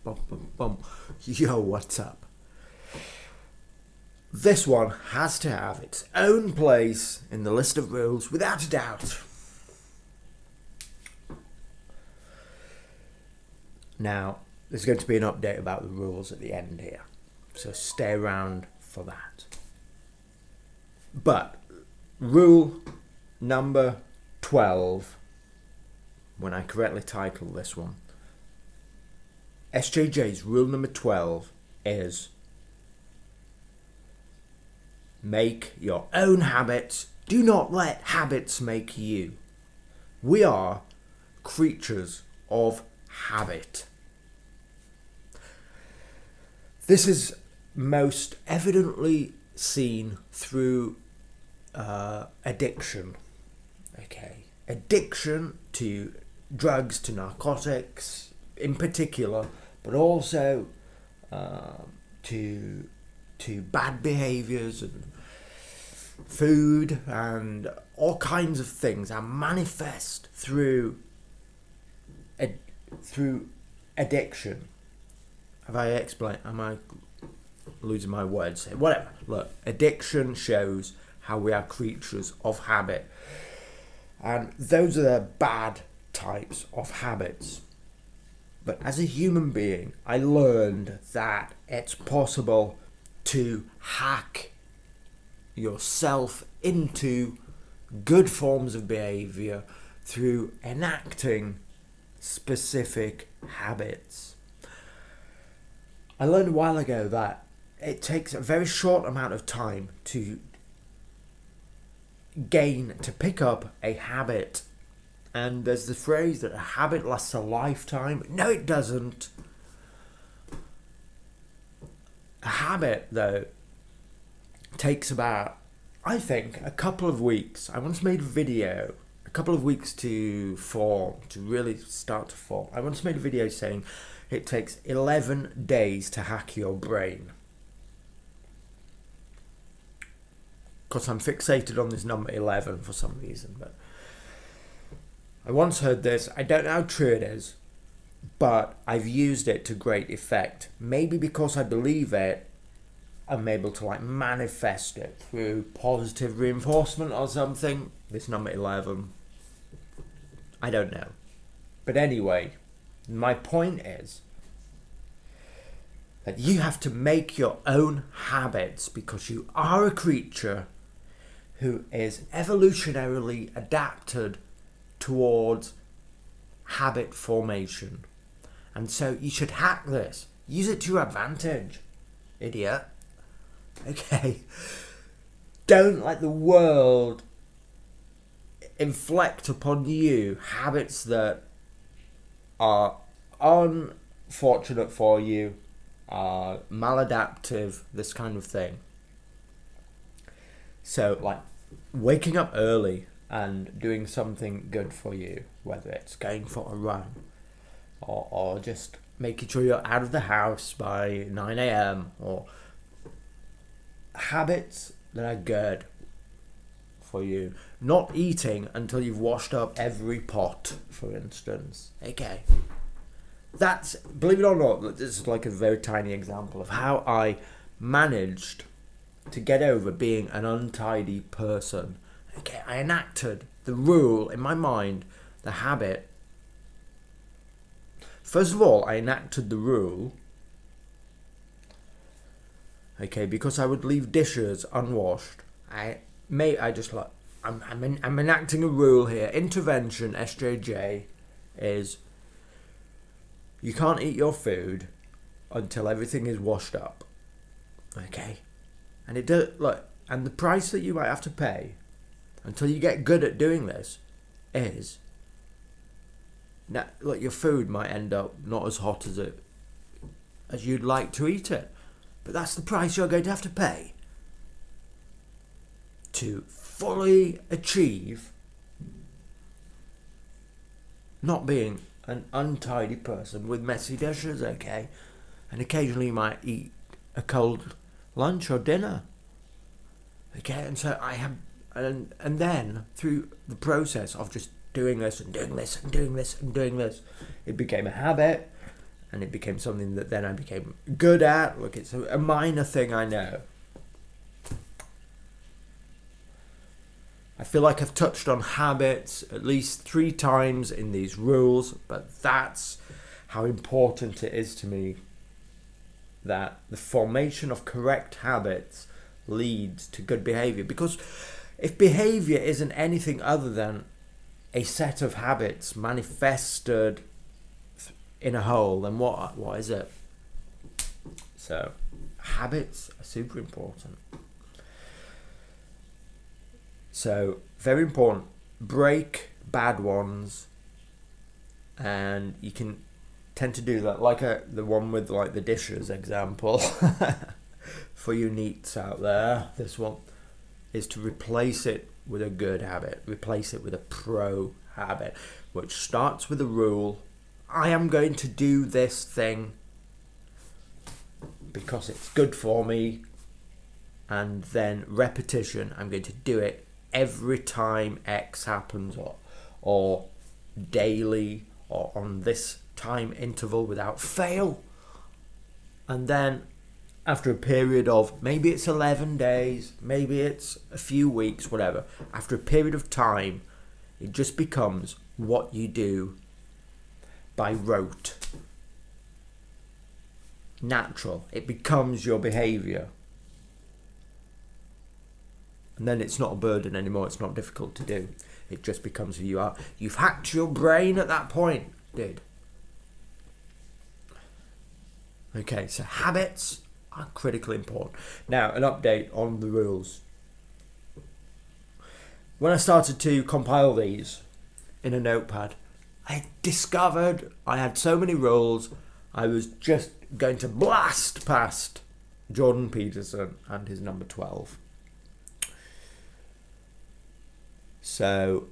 bum, bum, bum. Yo, what's up? This one has to have its own place in the list of rules, without a doubt. Now, there's going to be an update about the rules at the end here, so stay around for that. But rule number 12, when I correctly title this one, SJJ's rule number 12 is make your own habits. Do not let habits make you. We are creatures of habit. This is most evidently seen through addiction. Okay, addiction to drugs, to narcotics in particular, but also to bad behaviours and food and all kinds of things are manifest through addiction. Have I explained? Am I losing my words here? Whatever. Look, addiction shows how we are creatures of habit, and those are the bad types of habits. But as a human being, I learned that it's possible to hack yourself into good forms of behaviour through enacting specific habits. I learned a while ago that it takes a very short amount of time to pick up a habit. And there's the phrase that a habit lasts a lifetime. No, it doesn't. A habit, though, takes about, I think, a couple of weeks. I once made a video, a couple of weeks to really start to form. I once made a video saying it takes 11 days to hack your brain. Because I'm fixated on this number 11 for some reason, but I once heard this. I don't know how true it is, but I've used it to great effect. Maybe because I believe it, I'm able to manifest it through positive reinforcement or something. This number 11, I don't know. But anyway, my point is that you have to make your own habits because you are a creature who is evolutionarily adapted towards habit formation. And so you should hack this. Use it to your advantage, idiot. Okay. Don't let the world inflict upon you habits that are unfortunate for you, are maladaptive, this kind of thing. So, waking up early and doing something good for you, whether it's going for a run or just making sure you're out of the house by 9 a.m. or habits that are good for you. Not eating until you've washed up every pot, for instance. Okay. That's, believe it or not, this is a very tiny example of how I managed to get over being an untidy person. Okay, I enacted the rule in my mind, the habit. First of all, I enacted the rule, okay, because I would leave dishes unwashed. I'm enacting a rule here. Intervention, SJJ, is you can't eat your food until everything is washed up. Okay? And and the price that you might have to pay until you get good at doing this is your food might end up not as hot as you'd like to eat it. But that's the price you're going to have to pay to fully achieve not being an untidy person with messy dishes, okay? And occasionally you might eat a cold lunch or dinner, okay? And so I have, and then through the process of just doing this and doing this and doing this and doing this, it became a habit, and it became something that then I became good at. Look, it's a minor thing, I know. I feel like I've touched on habits at least 3 times in these rules, but that's how important it is to me that the formation of correct habits leads to good behavior. Because if behavior isn't anything other than a set of habits manifested in a whole, then what is it? So habits are super important. So very important. Break bad ones, and you can tend to do that, like the one with like the dishes example. For you neats out there, this one is to replace it with a good habit. Replace it with a pro habit, which starts with a rule. I am going to do this thing because it's good for me, and then repetition. I'm going to do it every time X happens, or daily, or on this time interval without fail. And then after a period of, maybe it's 11 days, maybe it's a few weeks, whatever, after a period of time, it just becomes what you do by rote. Natural. It becomes your behavior. And then it's not a burden anymore. It's not difficult to do. It just becomes who you are. You've hacked your brain at that point, dude. Okay, so habits are critically important. Now, an update on the rules. When I started to compile these in a notepad, I discovered I had so many rules, I was just going to blast past Jordan Peterson and his number 12. So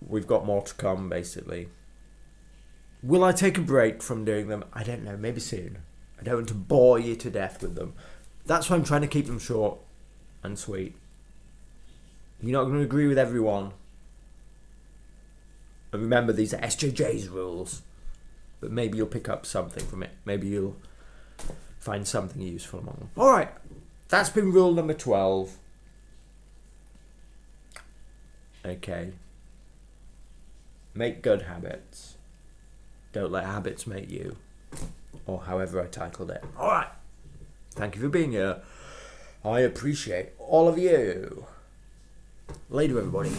we've got more to come, basically. Will I take a break from doing them? I don't know, maybe soon. I don't want to bore you to death with them. That's why I'm trying to keep them short and sweet. You're not going to agree with everyone. And remember, these are SJJ's rules. But maybe you'll pick up something from it. Maybe you'll find something useful among them. Alright, that's been rule number 12. Okay. Make good habits. Don't let habits make you. Or however I titled it. Alright. Thank you for being here. I appreciate all of you. Later, everybody.